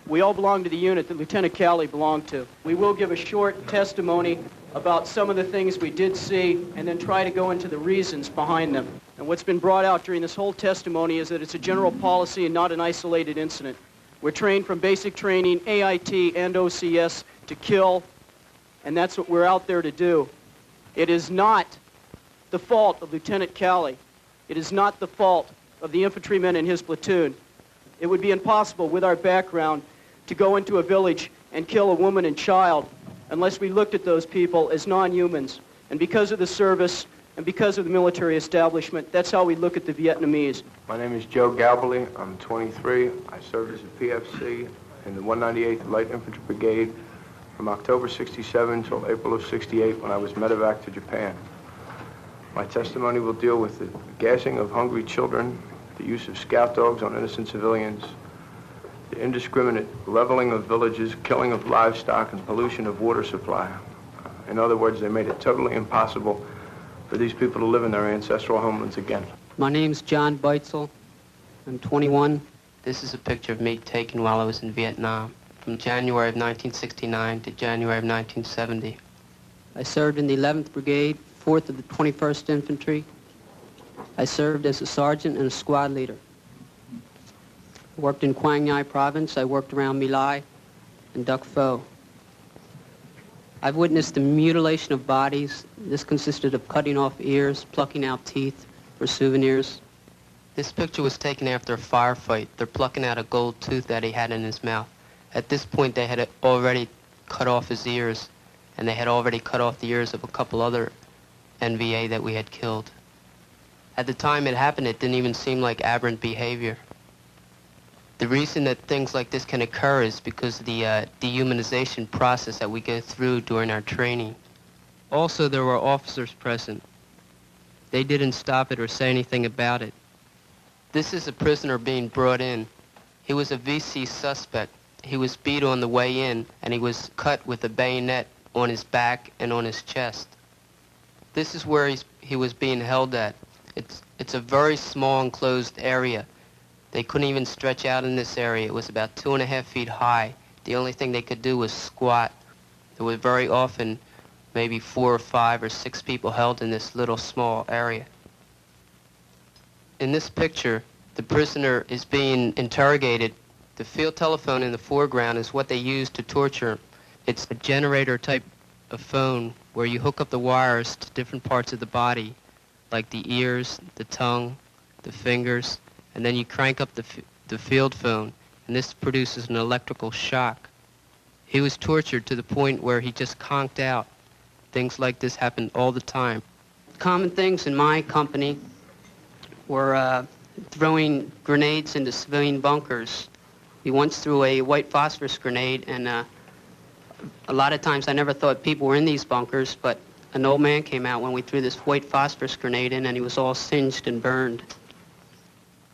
We all belong to the unit that Lieutenant Calley belonged to. We will give a short testimony about some of the things we did see and then try to go into the reasons behind them. And what's been brought out during this whole testimony is that it's a general policy and not an isolated incident. We're trained from basic training, AIT and OCS, to kill, and that's what we're out there to do. It is not the fault of Lieutenant Calley. It is not the fault of the infantrymen in his platoon. It would be impossible with our background to go into a village and kill a woman and child unless we looked at those people as non-humans. And because of the service and because of the military establishment, that's how we look at the Vietnamese. My name is Joe Galbally. I'm 23. I served as a PFC in the 198th Light Infantry Brigade from October 67 till April of 68 when I was medevac to Japan. My testimony will deal with the gassing of hungry children, the use of scout dogs on innocent civilians, the indiscriminate leveling of villages, killing of livestock, and pollution of water supply. In other words, they made it totally impossible for these people to live in their ancestral homelands again. My name's John Beitzel. I'm 21. This is a picture of me taken while I was in Vietnam, from January of 1969 to January of 1970. I served in the 11th Brigade, 4th of the 21st Infantry. I served as a sergeant and a squad leader. I worked in Quang Ngai Province. I worked around My Lai and Duc Pho. I've witnessed the mutilation of bodies. This consisted of cutting off ears, plucking out teeth for souvenirs. This picture was taken after a firefight. They're plucking out a gold tooth that he had in his mouth. At this point, they had already cut off his ears, and they had already cut off the ears of a couple other NVA that we had killed. At the time it happened, it didn't even seem like aberrant behavior. The reason that things like this can occur is because of the dehumanization process that we go through during our training. Also, there were officers present. They didn't stop it or say anything about it. This is a prisoner being brought in. He was a VC suspect. He was beat on the way in, and he was cut with a bayonet on his back and on his chest. This is where he was being held at. It's a very small enclosed area. They couldn't even stretch out in this area. It was about 2.5 feet high. The only thing they could do was squat. There were very often maybe 4 or 5 or 6 people held in this little small area. In this picture, the prisoner is being interrogated. The field telephone in the foreground is what they use to torture him. It's a generator type of phone where you hook up the wires to different parts of the body, like the ears, the tongue, the fingers, and then you crank up the field phone, and this produces an electrical shock. He was tortured to the point where he just conked out. Things like this happened all the time. Common things in my company were throwing grenades into civilian bunkers. We once threw a white phosphorus grenade, and a lot of times I never thought people were in these bunkers, but an old man came out when we threw this white phosphorus grenade in, and he was all singed and burned.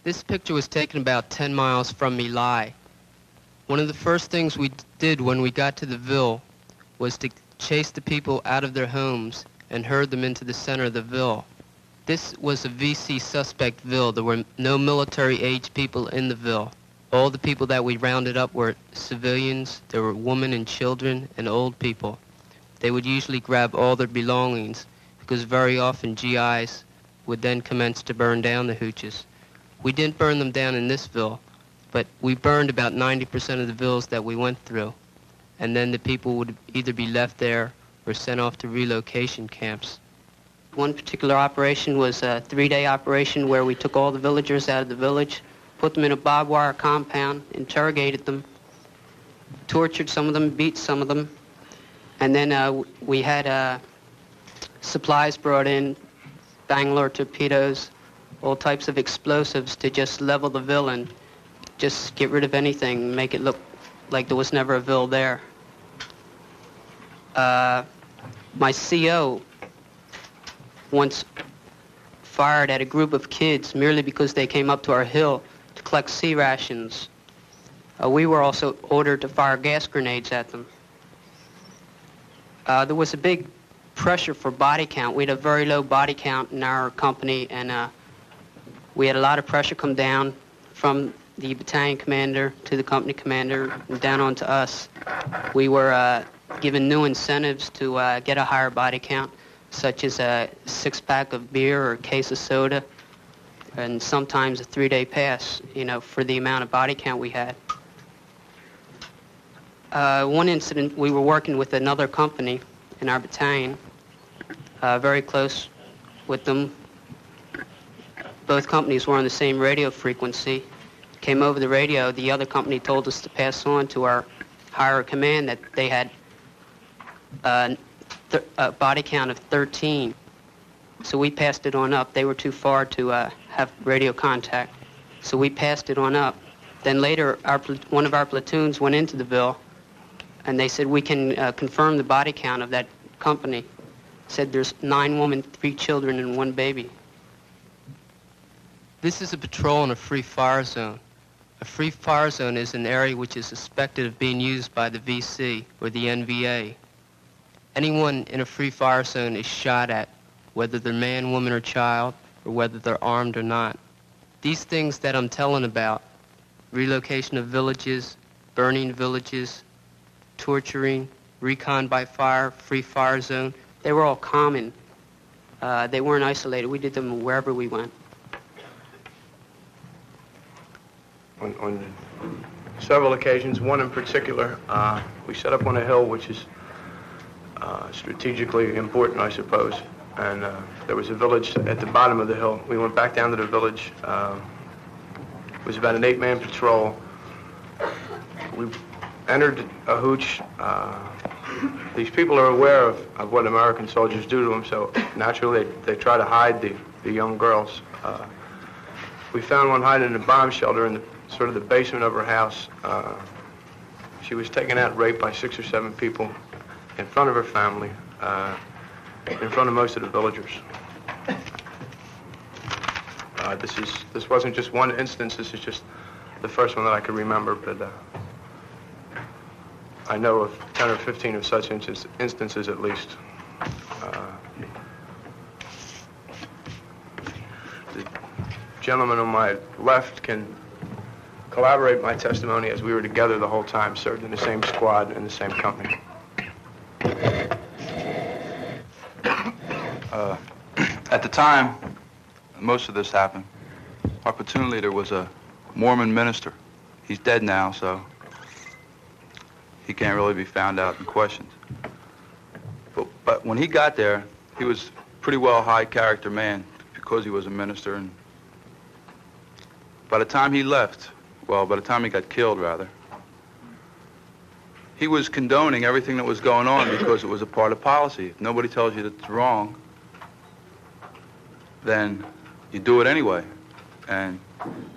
This picture was taken about 10 miles from My Lai. One of the first things we did when we got to the Ville was to chase the people out of their homes and herd them into the center of the Ville. This was a VC suspect Ville. There were no military-age people in the Ville. All the people that we rounded up were civilians. There were women and children and old people. They would usually grab all their belongings because very often GIs would then commence to burn down the hooches. We didn't burn them down in this Ville, but we burned about 90% of the villas that we went through. And then the people would either be left there or sent off to relocation camps. One particular operation was a 3-day operation where we took all the villagers out of the village, put them in a barbed wire compound, interrogated them, tortured some of them, beat some of them, and then we had supplies brought in, Bangalore torpedoes, all types of explosives to just level the Ville and just get rid of anything, make it look like there was never a Ville there. My CO once fired at a group of kids merely because they came up to our hill to collect sea rations. We were also ordered to fire gas grenades at them. There was a big pressure for body count. We had a very low body count in our company, and we had a lot of pressure come down from the battalion commander to the company commander and down on to us. We were given new incentives to get a higher body count, such as a 6-pack of beer or a case of soda, and sometimes a 3-day pass, you know, for the amount of body count we had. One incident, we were working with another company in our battalion, very close with them. Both companies were on the same radio frequency. Came over the radio, the other company told us to pass on to our higher command that they had a body count of 13. So we passed it on up. They were too far to have radio contact. So we passed it on up. Then later, one of our platoons went into the Ville, and they said, we can confirm the body count of that company. Said there's 9 women, 3 children, and 1 baby. This is a patrol in a free fire zone. A free fire zone is an area which is suspected of being used by the VC or the NVA. Anyone in a free fire zone is shot at, whether they're man, woman, or child, or whether they're armed or not. These things that I'm telling about, relocation of villages, burning villages, torturing, recon by fire, free fire zone, they were all common. They weren't isolated. We did them wherever we went. On several occasions, one in particular, we set up on a hill which is strategically important, I suppose. And there was a village at the bottom of the hill. We went back down to the village. It was about an 8-man patrol. We entered a hooch. These people are aware of what American soldiers do to them, so naturally they try to hide the young girls. We found one hiding in a bomb shelter in sort of the basement of her house. She was taken out, raped by 6 or 7 people in front of her family, in front of most of the villagers. This wasn't just one instance. This is just the first one that I could remember, but I know of 10 or 15 of such instances at least. The gentleman on my left can corroborate my testimony, as we were together the whole time, served in the same squad in the same company. At the time most of this happened, our platoon leader was a Mormon minister. He's dead now, so he can't really be found out and questioned. But when he got there, he was a pretty well high character man because he was a minister. And by the time he left, well, by the time he got killed, rather, he was condoning everything that was going on because it was a part of policy. If nobody tells you that it's wrong, then you do it anyway. And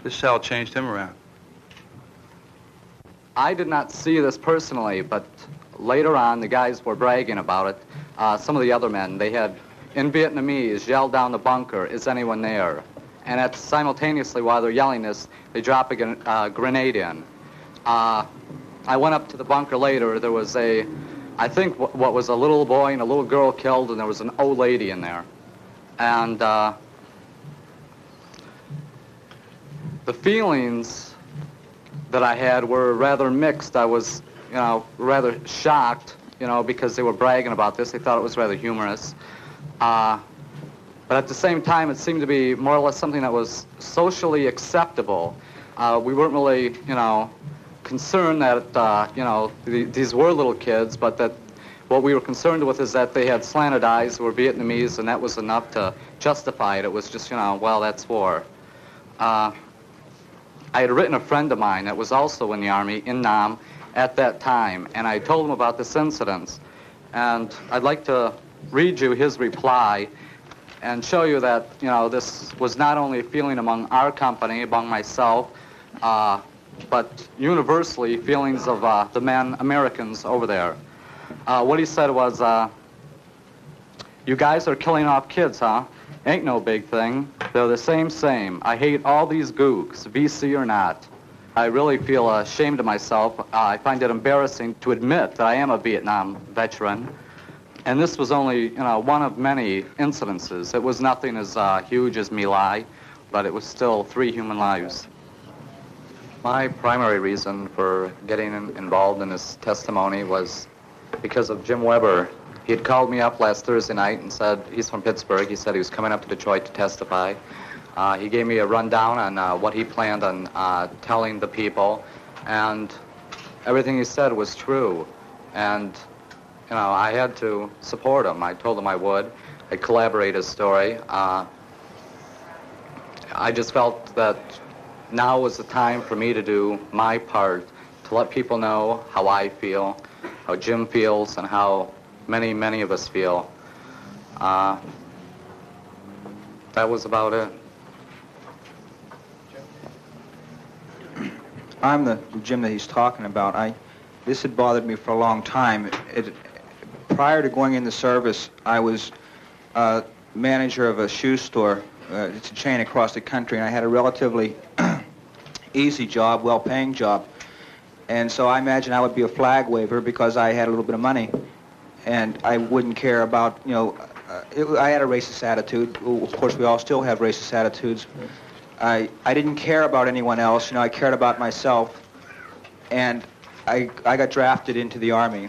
this is how it changed him around. I did not see this personally, but later on, the guys were bragging about it. Some of the other men, they had, in Vietnamese, yelled down the bunker, "Is anyone there?" And simultaneously, while they're yelling this, they drop a grenade in. I went up to the bunker later. There was I think what was a little boy and a little girl killed, and there was an old lady in there. And the feelings that I had were rather mixed. I was, rather shocked, because they were bragging about this. They thought it was rather humorous. But at the same time, it seemed to be more or less something that was socially acceptable. We weren't really, concerned that, these were little kids, but that what we were concerned with is that they had slanted eyes, were Vietnamese, and that was enough to justify it. It was just, well, that's war. I had written a friend of mine that was also in the Army, in Nam, at that time, and I told him about this incident. And I'd like to read you his reply and show you that, this was not only a feeling among our company, among myself, but universally feelings of the men, Americans over there. What he said was, "You guys are killing off kids, huh? Ain't no big thing. They're the same. I hate all these gooks, VC or not. I really feel ashamed of myself. I find it embarrassing to admit that I am a Vietnam veteran. And this was only, one of many incidences. It was nothing as huge as My Lai, but it was still 3 human lives." My primary reason for getting involved in this testimony was because of Jim Weber. He had called me up last Thursday night and said, he's from Pittsburgh, he said he was coming up to Detroit to testify. He gave me a rundown on what he planned on telling the people, and everything he said was true. And, you know, I had to support him. I told him I would. I'd collaborate his story. I just felt that now was the time for me to do my part, to let people know how I feel, how Jim feels, and how many, many of us feel. That was about it. I'm the Jim that he's talking about. This had bothered me for a long time. Prior to going in the service, I was manager of a shoe store. It's a chain across the country, and I had a relatively easy job, well-paying job. And so I imagine I would be a flag waver because I had a little bit of money, and I wouldn't care about, you know, I had a racist attitude. Of course, we all still have racist attitudes. I didn't care about anyone else, you know, I cared about myself. And I got drafted into the Army.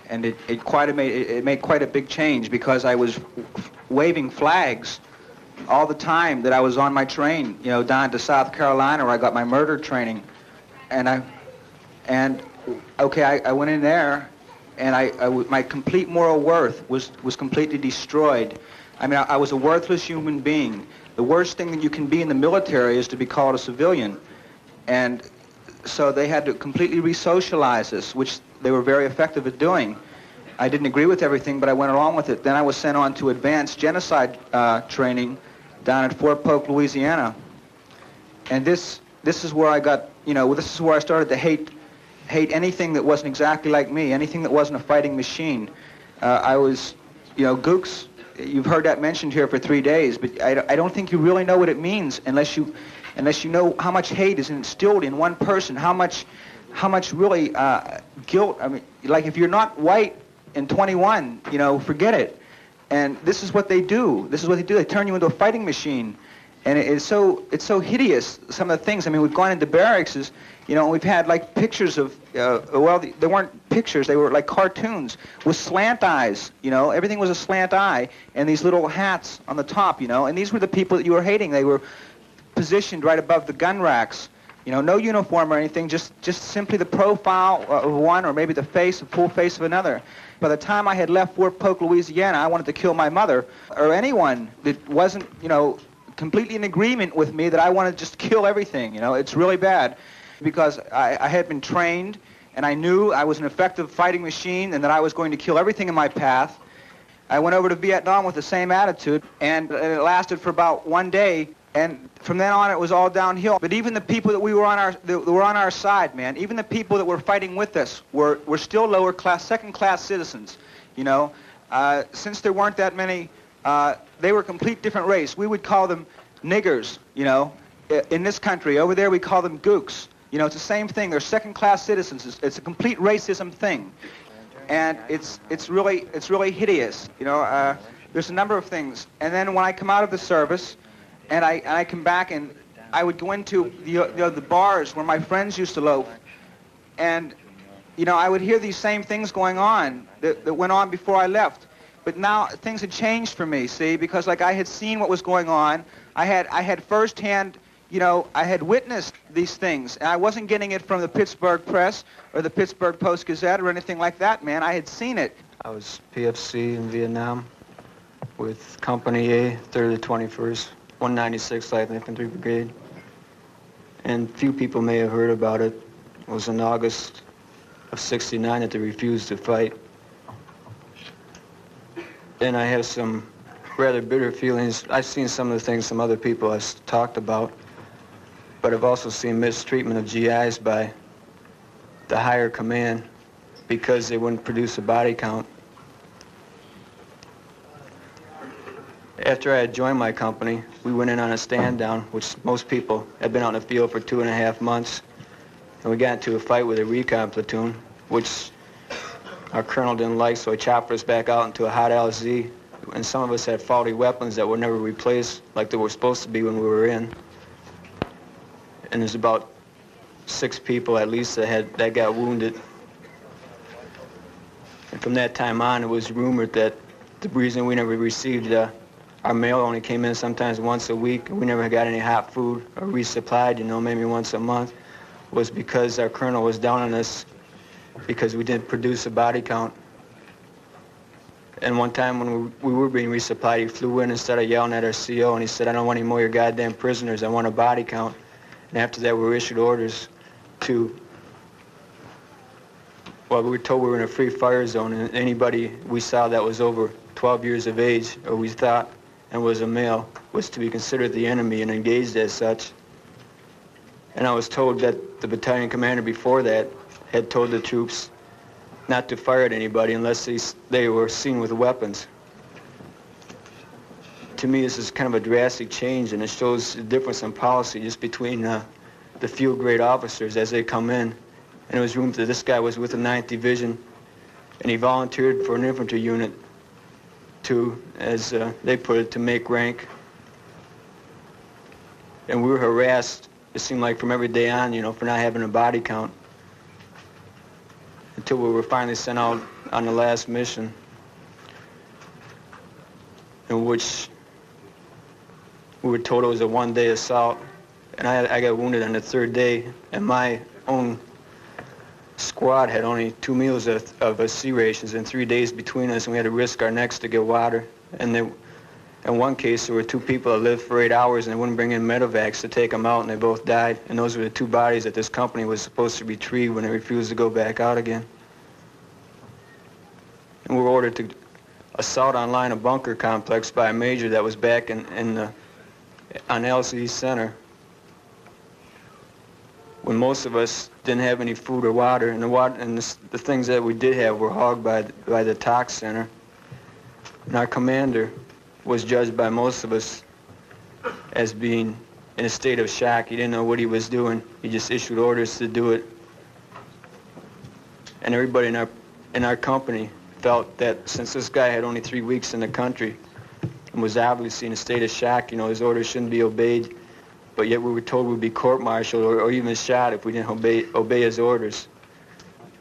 And it made quite a big change because I was waving flags all the time that I was on my train, you know, down to South Carolina where I got my murder training. And I went in there, and my complete moral worth was completely destroyed. I mean, I was a worthless human being. The worst thing that you can be in the military is to be called a civilian. And so they had to completely re-socialize us, which they were very effective at doing. I didn't agree with everything, but I went along with it. Then I was sent on to advanced genocide training down at Fort Polk, Louisiana. And this is where I got, you know, this is where I started to hate anything that wasn't exactly like me, anything that wasn't a fighting machine. I was, you know, gooks. You've heard that mentioned here for 3 days, but I don't think you really know what it means unless you know how much hate is instilled in one person, how much really guilt. I mean, like if you're not white and 21, you know, forget it. And this is what they do. This is what they do. They turn you into a fighting machine. And it's so hideous, some of the things. I mean, we've gone into barracks, you know, and we've had like pictures of, they weren't pictures, they were like cartoons with slant eyes, you know. Everything was a slant eye and these little hats on the top, you know. And these were the people that you were hating. They were positioned right above the gun racks. You know, no uniform or anything, just simply the profile of one, or maybe the full face of another. By the time I had left Fort Polk, Louisiana, I wanted to kill my mother or anyone that wasn't, you know, completely in agreement with me, that I wanted to just kill everything. You know, it's really bad because I had been trained and I knew I was an effective fighting machine and that I was going to kill everything in my path. I went over to Vietnam with the same attitude, and it lasted for about 1 day. And from then on, it was all downhill. But even the people that were on our side, man, even the people that were fighting with us were still lower class, second-class citizens. You know, since there weren't that many, they were a complete different race. We would call them niggers. You know, in this country, over there we call them gooks. You know, it's the same thing. They're second-class citizens. It's a complete racism thing, and it's really hideous. You know, there's a number of things. And then when I come out of the service, and I come back, and I would go into the bars where my friends used to loaf, and you know, I would hear these same things going on that went on before I left. But now things had changed for me, see, because like I had seen what was going on. I had firsthand, you know, I had witnessed these things, and I wasn't getting it from the Pittsburgh Press or the Pittsburgh Post-Gazette or anything like that, man. I had seen it. I was PFC in Vietnam with Company A, 3rd to 21st. 196th Light Infantry Brigade, and few people may have heard about it. It was in August of '69 that they refused to fight. And I have some rather bitter feelings. I've seen some of the things some other people have talked about, but I've also seen mistreatment of GIs by the higher command because they wouldn't produce a body count. After I had joined my company, we went in on a stand down, which most people had been out in the field for 2.5 months. And we got into a fight with a recon platoon, which our colonel didn't like, so he chopped us back out into a hot LZ. And some of us had faulty weapons that were never replaced like they were supposed to be when we were in. And there's about 6 people at least that got wounded. And from that time on, it was rumored that the reason we never received our mail only came in sometimes once a week, and we never got any hot food or resupplied, maybe once a month, was because our colonel was down on us because we didn't produce a body count. And one time when we were being resupplied, he flew in and started yelling at our CO, and he said, "I don't want any more of your goddamn prisoners. I want a body count." And after that, we were issued orders to, well, we were told we were in a free fire zone, and anybody we saw that was over 12 years of age, or we thought, and was a male, was to be considered the enemy and engaged as such. And I was told that the battalion commander before that had told the troops not to fire at anybody unless they were seen with weapons. To me, this is kind of a drastic change, and it shows the difference in policy just between the field grade officers as they come in. And it was rumored that this guy was with the 9th Division, and he volunteered for an infantry unit to, as they put it, to make rank. And we were harassed, it seemed like, from every day on, for not having a body count, until we were finally sent out on the last mission, in which we were told it was a 1-day assault. And I got wounded on the 3rd day, and my own squad had only 2 meals of sea rations and 3 days between us, and we had to risk our necks to get water. And in one case, there were 2 people that lived for 8 hours, and they wouldn't bring in medevacs to take them out, and they both died. And those were the 2 bodies that this company was supposed to retrieve when they refused to go back out again. And we were ordered to assault on line a bunker complex by a major that was back on LC Center, when most of us didn't have any food or water, and the things that we did have were hogged by the TOC Center. And our commander was judged by most of us as being in a state of shock. He didn't know what he was doing. He just issued orders to do it. And everybody in our company felt that since this guy had only 3 weeks in the country and was obviously in a state of shock, his orders shouldn't be obeyed. But yet we were told we'd be court-martialed or even shot if we didn't obey his orders.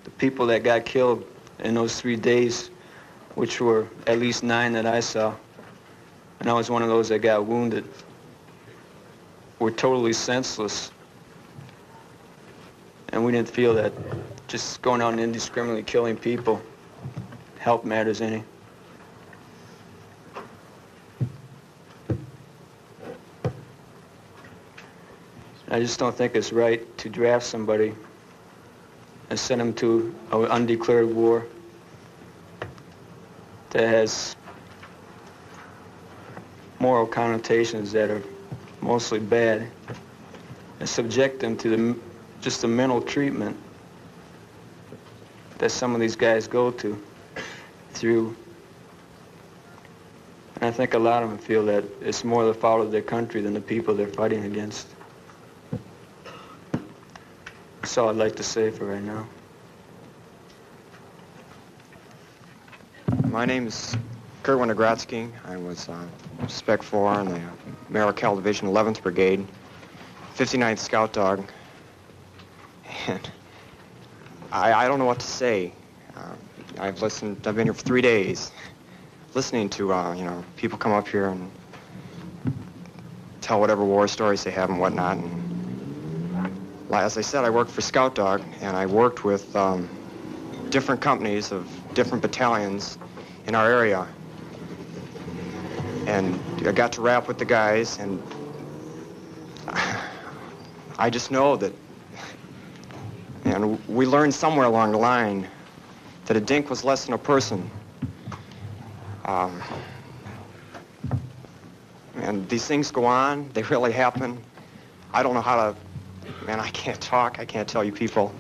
The people that got killed in those 3 days, which were at least 9 that I saw, and I was one of those that got wounded, were totally senseless. And we didn't feel that just going out and indiscriminately killing people helped matters any. I just don't think it's right to draft somebody and send them to an undeclared war that has moral connotations that are mostly bad, and subject them to just the mental treatment that some of these guys go through. And I think a lot of them feel that it's more the fault of their country than the people they're fighting against. That's all I'd like to say for right now. My name is Kurt Wintergratsky. I was Spec 4 in the Murietta Division 11th Brigade, 59th Scout Dog. And I don't know what to say. I've been here for 3 days, listening to, people come up here and tell whatever war stories they have and whatnot. And as I said, I worked for Scout Dog, and I worked with different companies of different battalions in our area. And I got to rap with the guys, and I just know that, and we learned somewhere along the line that a dink was less than a person. And these things go on, they really happen. I don't know how to, man, I can't talk, I can't tell you people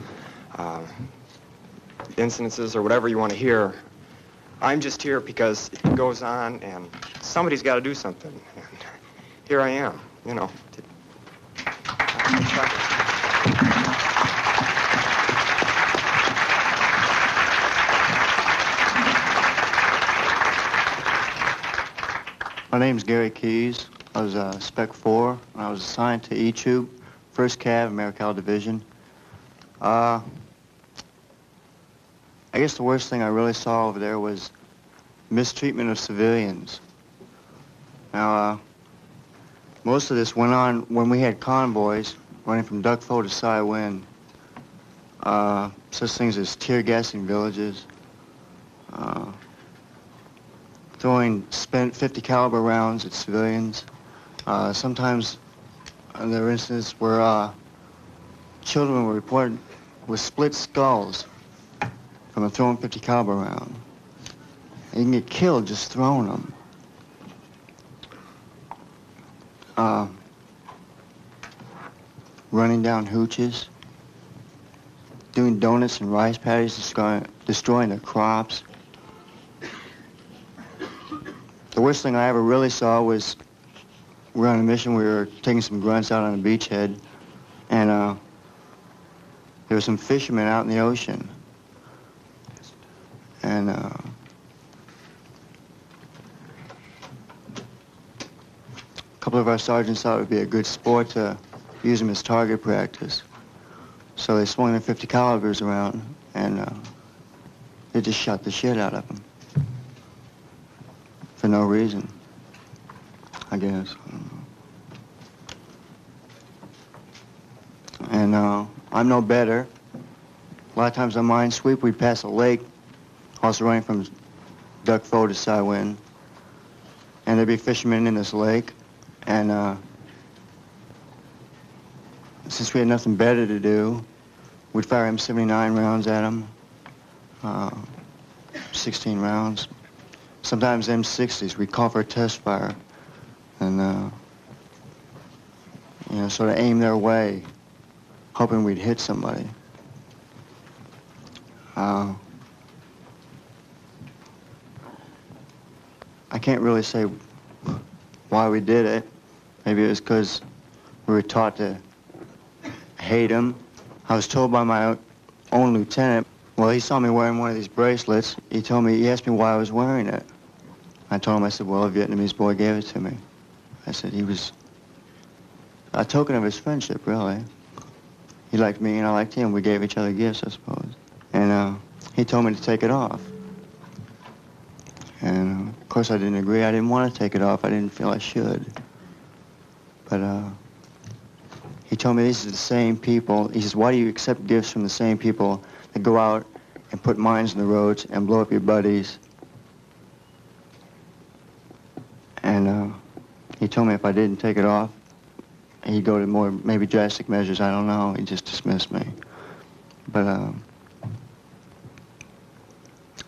incidences or whatever you want to hear. I'm just here because it goes on and somebody's got to do something. And here I am, My name's Gary Keys. I was Spec 4, and I was assigned to E Troop, 1st Cav, Murietta Division. I guess the worst thing I really saw over there was mistreatment of civilians. Now, most of this went on when we had convoys running from Duckfo to Cy Wind. Such things as tear gassing villages, throwing spent .50 caliber rounds at civilians. Sometimes there were instances where children were reported with split skulls from a thrown .50 caliber round. You can get killed just throwing them. Running down hooches, doing donuts and rice paddies, destroying their crops. The worst thing I ever really saw was we were on a mission. We were taking some grunts out on a beachhead, and there were some fishermen out in the ocean. And a couple of our sergeants thought it would be a good sport to use them as target practice. So they swung their .50 calibers around, and they just shot the shit out of them. For no reason, I guess. And I'm no better. A lot of times on mine sweep, we'd pass a lake, also running from Duckfo to Cy Wind. And there'd be fishermen in this lake, and since we had nothing better to do, we'd fire M79 rounds at them, 16 rounds. Sometimes M60s. We'd call for a test fire, and sort of aim their way, hoping we'd hit somebody. I can't really say why we did it. Maybe it was because we were taught to hate him. I was told by my own lieutenant, well, he saw me wearing one of these bracelets. He asked me why I was wearing it. I told him, I said, well, a Vietnamese boy gave it to me. I said he was a token of his friendship, really. He liked me and I liked him. We gave each other gifts, I suppose. And he told me to take it off. And of course I didn't agree. I didn't want to take it off. I didn't feel I should. But he told me these are the same people. He says, why do you accept gifts from the same people that go out and put mines in the roads and blow up your buddies? And he told me if I didn't take it off, he'd go to more, maybe drastic measures. I don't know. He just dismissed me. But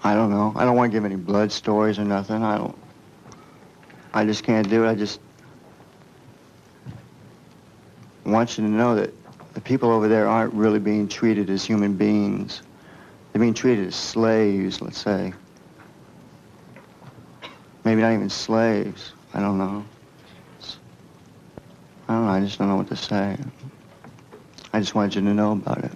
I don't know. I don't want to give any blood stories or nothing. I just can't do it. I just want you to know that the people over there aren't really being treated as human beings. They're being treated as slaves, let's say. Maybe not even slaves. I don't know. I just don't know what to say. I just wanted you to know about it.